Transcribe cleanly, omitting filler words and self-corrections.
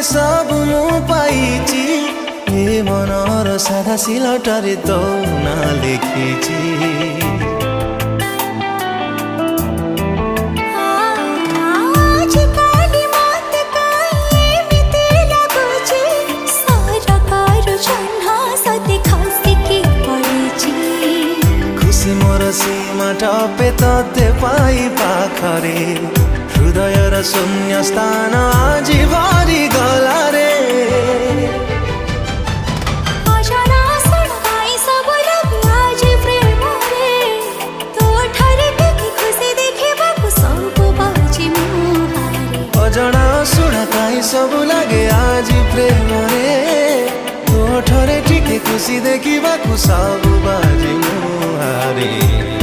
सब मु पाइची ए मनर साधा सिलटरे तो ना लिखिची। मोर सीमा टपे तते पाई पाखरे हृदय र शून्य स्थान आज भरि गला रे। अजଣା सुना काई सब लगे आज प्रेम रे तो ठरे टिके खुशी देखा सब बाजी मुहारे।